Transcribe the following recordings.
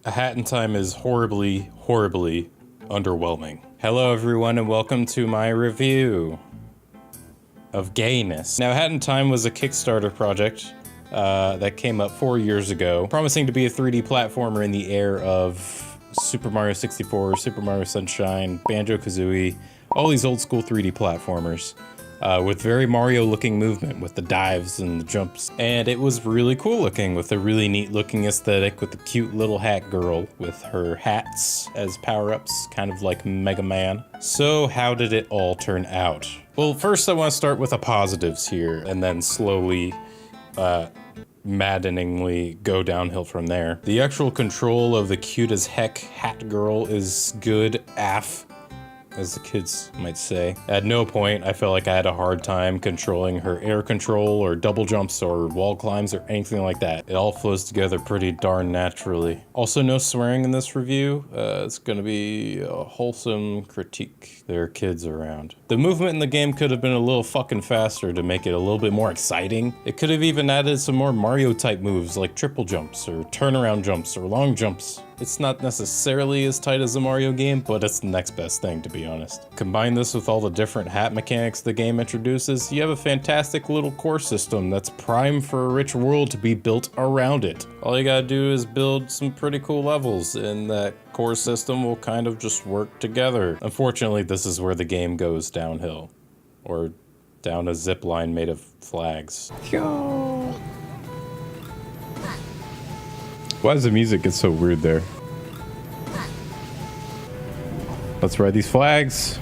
A Hat in Time is horribly, horribly underwhelming. Hello everyone and welcome to my review of gayness. Now, Hat in Time was a Kickstarter project that came up 4 years ago, promising to be a 3D platformer in the era of Super Mario 64, Super Mario Sunshine, Banjo-Kazooie, all these old school 3D platformers. With very Mario-looking movement, with the dives and the jumps. And it was really cool looking, with a really neat-looking aesthetic, with the cute little hat girl with her hats as power-ups, kind of like Mega Man. So how did it all turn out? Well, first I want to start with the positives here, and then slowly, maddeningly go downhill from there. The actual control of the cute-as-heck hat girl is good AF, as the kids might say. At no point I felt like I had a hard time controlling her air control or double jumps or wall climbs or anything like that. It all flows together pretty darn naturally. Also, no swearing in this review. It's gonna be a wholesome critique. There are kids around. The movement in the game could have been a little fucking faster to make it a little bit more exciting. It could have even added some more Mario type moves like triple jumps or turnaround jumps or long jumps. It's not necessarily as tight as a Mario game, but it's the next best thing, to be honest. Combine this with all the different hat mechanics the game introduces, you have a fantastic little core system that's primed for a rich world to be built around it. All you gotta do is build some pretty cool levels, and that core system will kind of just work together. Unfortunately, this is where the game goes downhill. Or down a zip line made of flags. Yo! Why does the music get so weird there? Let's ride these flags.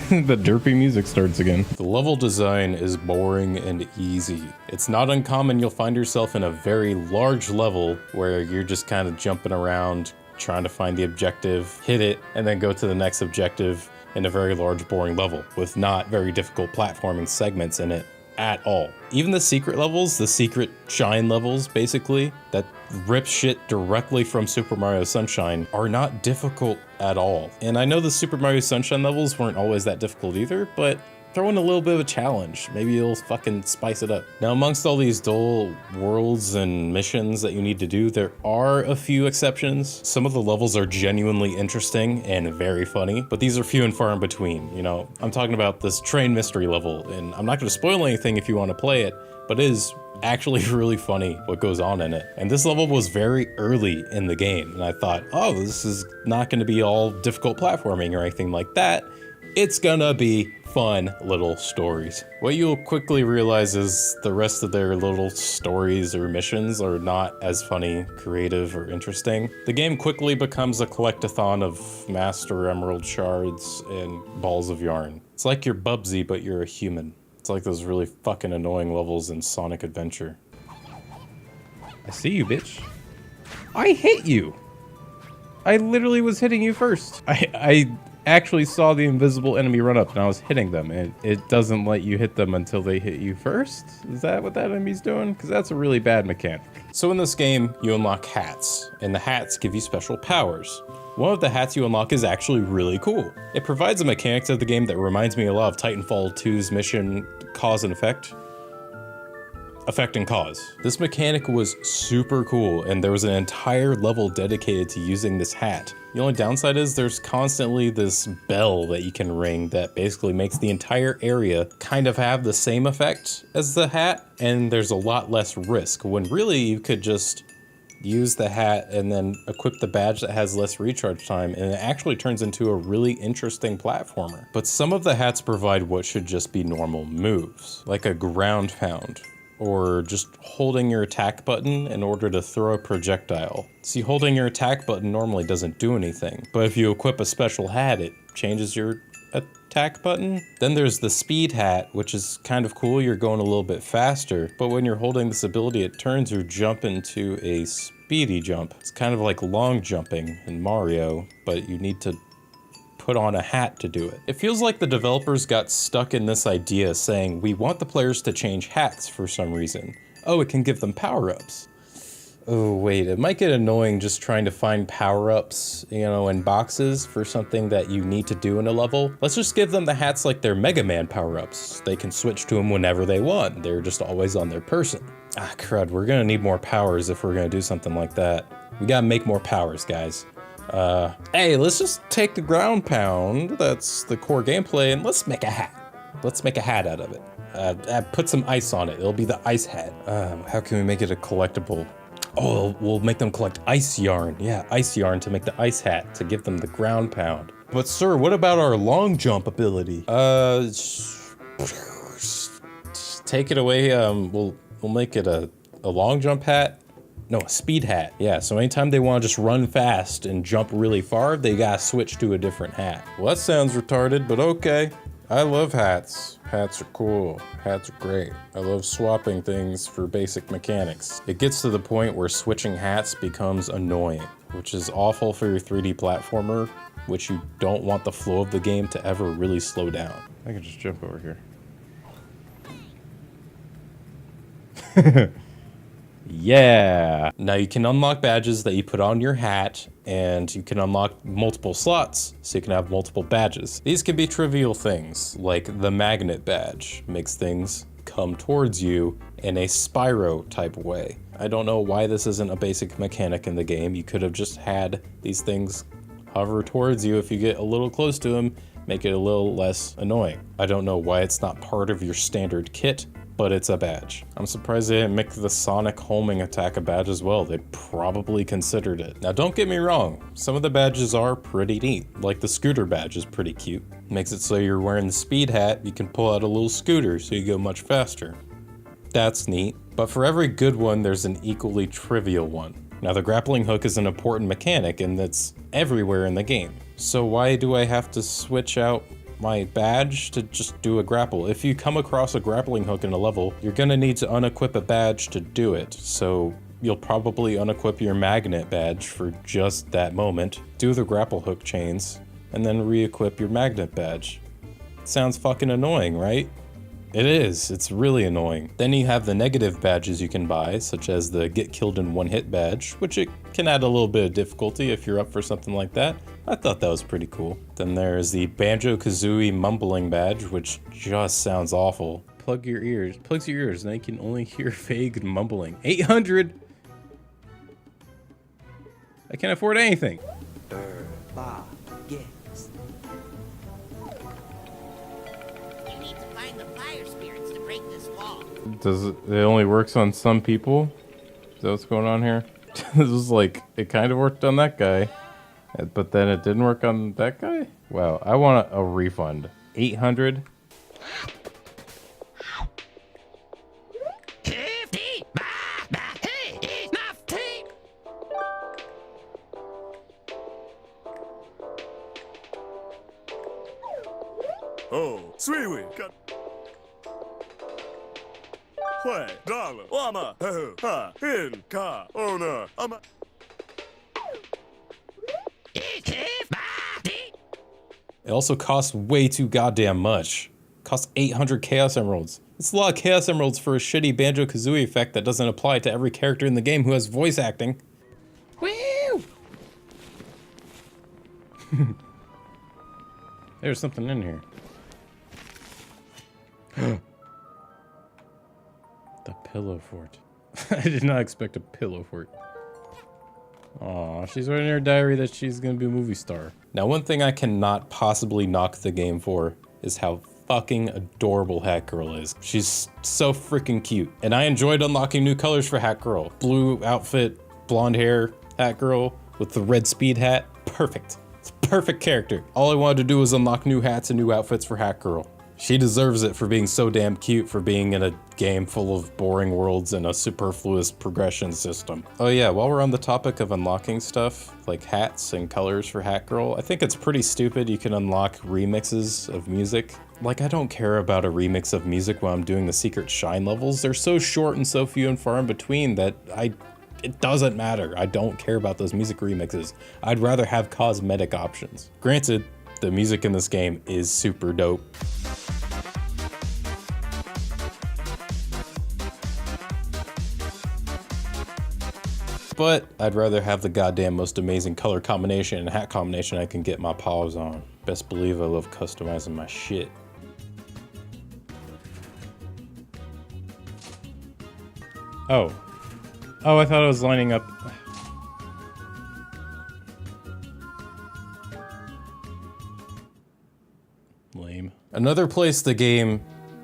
The derpy music starts again. The level design is boring and easy. It's not uncommon you'll find yourself in a very large level where you're just kind of jumping around, trying to find the objective, hit it, and then go to the next objective in a very large, boring level with not very difficult platforming segments in it at all. Even the secret levels, the secret shine levels, basically, that rip shit directly from Super Mario Sunshine, are not difficult at all. And I know the Super Mario Sunshine levels weren't always that difficult either, but throw in a little bit of a challenge. Maybe it'll fucking spice it up. Now, amongst all these dull worlds and missions that you need to do, there are a few exceptions. Some of the levels are genuinely interesting and very funny, but these are few and far in between. You know, I'm talking about this train mystery level, and I'm not gonna spoil anything if you want to play it, but it is actually really funny what goes on in it. And this level was very early in the game, and I thought, oh, this is not gonna be all difficult platforming or anything like that. It's gonna be fun little stories. What you'll quickly realize is the rest of their little stories or missions are not as funny, creative, or interesting. The game quickly becomes a collectathon of Master Emerald shards and balls of yarn. It's like you're Bubsy, but you're a human. It's like those really fucking annoying levels in Sonic Adventure. I see you, bitch. I hit you! I literally was hitting you first. I actually saw the invisible enemy run up and I was hitting them, and it doesn't let you hit them until they hit you first? Is that what that enemy's doing? Because that's a really bad mechanic. So in this game, you unlock hats, and the hats give you special powers. One of the hats you unlock is actually really cool. It provides a mechanic to the game that reminds me a lot of Titanfall 2's mission Cause and Effect. Effect and Cause. This mechanic was super cool, and there was an entire level dedicated to using this hat. The only downside is there's constantly this bell that you can ring that basically makes the entire area kind of have the same effect as the hat, and there's a lot less risk, when really you could just use the hat and then equip the badge that has less recharge time, and it actually turns into a really interesting platformer. But some of the hats provide what should just be normal moves, like a ground pound, or just holding your attack button in order to throw a projectile. See, holding your attack button normally doesn't do anything, but if you equip a special hat, it changes your attack button. Then there's the speed hat, which is kind of cool. You're going a little bit faster, but when you're holding this ability, it turns your jump into a speedy jump. It's kind of like long jumping in Mario, but you need to put on a hat to do it. It feels like the developers got stuck in this idea saying, we want the players to change hats for some reason. Oh, it can give them power-ups. Oh, wait, it might get annoying just trying to find power-ups, you know, in boxes for something that you need to do in a level. Let's just give them the hats like they're Mega Man power-ups. They can switch to them whenever they want. They're just always on their person. Ah, crud, we're gonna need more powers if we're gonna do something like that. We gotta make more powers, guys. Hey, let's just take the ground pound, that's the core gameplay, and let's make a hat. Let's make a hat out of it. Put some ice on it. It'll be the ice hat. How can we make it a collectible? Oh, we'll make them collect ice yarn. Yeah, ice yarn to make the ice hat, to give them the ground pound. But sir, what about our long jump ability? Take it away. We'll make it a long jump hat. No, a speed hat. Yeah, so anytime they want to just run fast and jump really far, they gotta switch to a different hat. Well, that sounds retarded, but okay. I love hats. Hats are cool. Hats are great. I love swapping things for basic mechanics. It gets to the point where switching hats becomes annoying, which is awful for your 3D platformer, which you don't want the flow of the game to ever really slow down. I can just jump over here. Yeah. Now you can unlock badges that you put on your hat, and you can unlock multiple slots, so you can have multiple badges. These can be trivial things, like the magnet badge. Makes things come towards you in a Spyro type way. I don't know why this isn't a basic mechanic in the game. You could have just had these things hover towards you if you get a little close to them, make it a little less annoying. I don't know why it's not part of your standard kit, but it's a badge. I'm surprised they didn't make the Sonic homing attack a badge as well. They probably considered it. Now don't get me wrong, some of the badges are pretty neat. Like the scooter badge is pretty cute. Makes it so you're wearing the speed hat, you can pull out a little scooter so you go much faster. That's neat. But for every good one, there's an equally trivial one. Now the grappling hook is an important mechanic and it's everywhere in the game. So why do I have to switch out my badge to just do a grapple? If you come across a grappling hook in a level, you're gonna need to unequip a badge to do it. So you'll probably unequip your magnet badge for just that moment, do the grapple hook chains, and then re-equip your magnet badge. Sounds fucking annoying, right? It is, it's really annoying. Then you have the negative badges you can buy, such as the get killed in one hit badge, which it can add a little bit of difficulty if you're up for something like that. I thought that was pretty cool. Then there's the Banjo-Kazooie mumbling badge, which just sounds awful. Plugs your ears, now you can only hear vague mumbling. 800! I can't afford anything. Does it only works on some people? Is that what's going on here? This is like, it kind of worked on that guy, but then it didn't work on that guy? Wow, I want a refund. 800? Oh, sweet. It also costs way too goddamn much. It costs 800 Chaos Emeralds. It's a lot of Chaos Emeralds for a shitty Banjo-Kazooie effect that doesn't apply to every character in the game who has voice acting. Woo! There's something in here. The pillow fort. I did not expect a pillow fort. Aw, she's writing in her diary that she's gonna be a movie star. Now, one thing I cannot possibly knock the game for is how fucking adorable Hat Girl is. She's so freaking cute. And I enjoyed unlocking new colors for Hat Girl. Blue outfit, blonde hair, Hat Girl with the red speed hat. Perfect. It's a perfect character. All I wanted to do was unlock new hats and new outfits for Hat Girl. She deserves it for being so damn cute, for being in a game full of boring worlds and a superfluous progression system. Oh yeah, while we're on the topic of unlocking stuff, like hats and colors for Hat Girl, I think it's pretty stupid you can unlock remixes of music. Like, I don't care about a remix of music while I'm doing the Secret Shine levels. They're so short and so few and far in between that it doesn't matter. I don't care about those music remixes. I'd rather have cosmetic options. Granted, the music in this game is super dope. but I'd rather have the goddamn most amazing color combination and hat combination I can get my paws on. Best believe I love customizing my shit. Oh. Oh, I thought I was lining up. Lame. Another place the game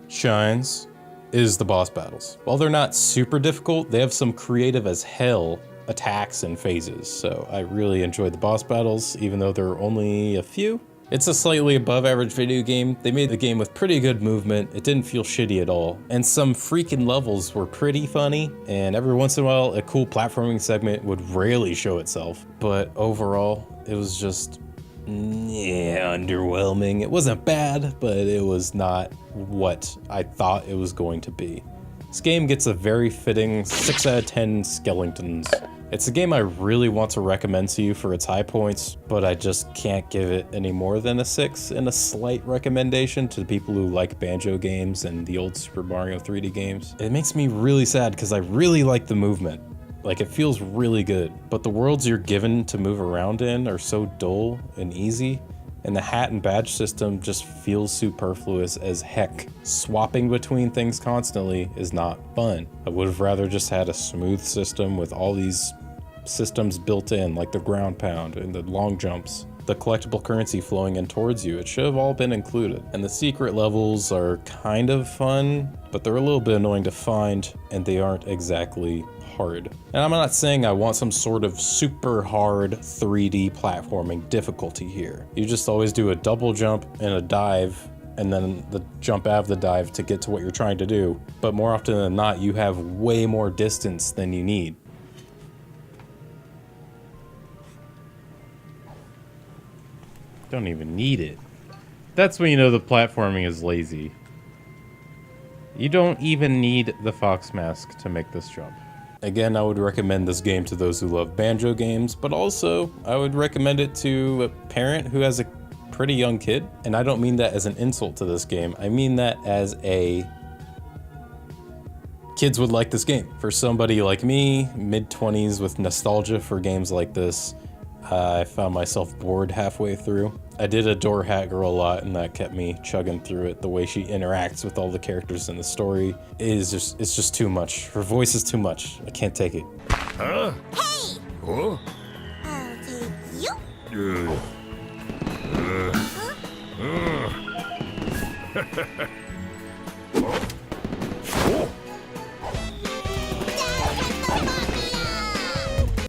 shines is the boss battles. While they're not super difficult, they have some creative as hell attacks and phases, so I really enjoyed the boss battles, even though there are only a few. It's a slightly above average video game. They made the game with pretty good movement. It didn't feel shitty at all. And some freaking levels were pretty funny, and every once in a while, a cool platforming segment would rarely show itself. But overall, it was just, yeah, underwhelming. It wasn't bad, but it was not what I thought it was going to be. This game gets a very fitting 6 out of 10 skeletons. It's a game I really want to recommend to you for its high points, but I just can't give it any more than a 6 and a slight recommendation to people who like Banjo games and the old Super Mario 3D games. It makes me really sad because I really like the movement. Like, it feels really good, but the worlds you're given to move around in are so dull and easy, and the hat and badge system just feels superfluous as heck. Swapping between things constantly is not fun. I would have rather just had a smooth system with all these systems built in, like the ground pound and the long jumps. The collectible currency flowing in towards you, it should have all been included. And the secret levels are kind of fun, but they're a little bit annoying to find, and they aren't exactly hard. And I'm not saying I want some sort of super hard 3D platforming difficulty here. You just always do a double jump and a dive, and then the jump out of the dive to get to what you're trying to do. But more often than not, you have way more distance than you need. Don't even need it. That's when you know the platforming is lazy. You don't even need the fox mask to make this jump. Again, I would recommend this game to those who love Banjo games, but also I would recommend it to a parent who has a pretty young kid. And I don't mean that as an insult to this game. I mean that as a kids would like this game. For somebody like me, mid-20s with nostalgia for games like this, I found myself bored halfway through. I did adore Hat Girl a lot, and that kept me chugging through it. The way she interacts with all the characters in the story is it's just too much. Her voice is too much. I can't take it. Huh? Hey! Huh? I'll take you.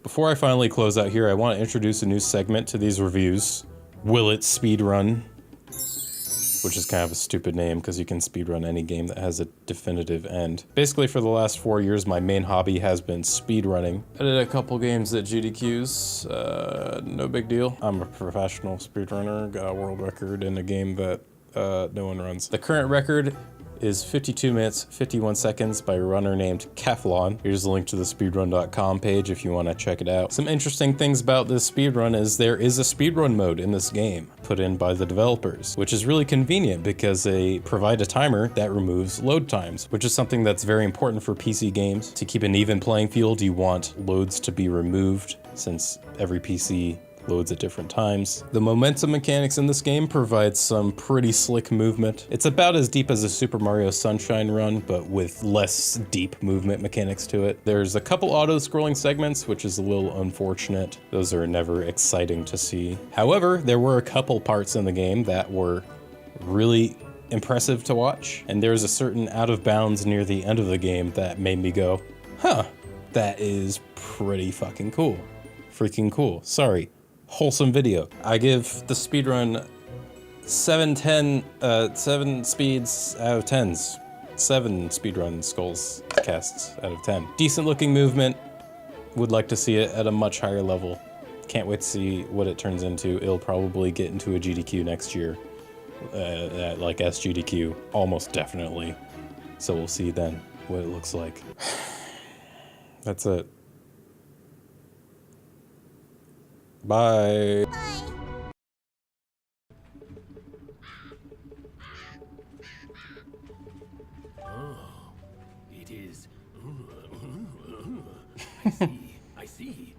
Before I finally close out here, I want to introduce a new segment to these reviews. Will it speedrun? Which is kind of a stupid name because you can speedrun any game that has a definitive end. Basically, for the last 4 years, my main hobby has been speedrunning. I did a couple games at GDQs, no big deal. I'm a professional speedrunner, got a world record in a game that no one runs. The current record is 52 minutes, 51 seconds by a runner named Keflon. Here's a link to the speedrun.com page if you want to check it out. Some interesting things about this speedrun is there is a speedrun mode in this game put in by the developers, which is really convenient because they provide a timer that removes load times, which is something that's very important for PC games. To keep an even playing field, you want loads to be removed since every PC loads at different times. The momentum mechanics in this game provide some pretty slick movement. It's about as deep as a Super Mario Sunshine run, but with less deep movement mechanics to it. There's a couple auto-scrolling segments, which is a little unfortunate. Those are never exciting to see. However, there were a couple parts in the game that were really impressive to watch, and there's a certain out of bounds near the end of the game that made me go, huh, that is pretty fucking cool. Freaking cool. Sorry. Wholesome video. I give the speedrun 7 speeds out of 10s. 7 speedrun skulls casts out of 10. Decent looking movement. Would like to see it at a much higher level. Can't wait to see what it turns into. It'll probably get into a GDQ next year. At like SGDQ, almost definitely. So we'll see then what it looks like. That's it. Bye. Oh, it is. I see. see.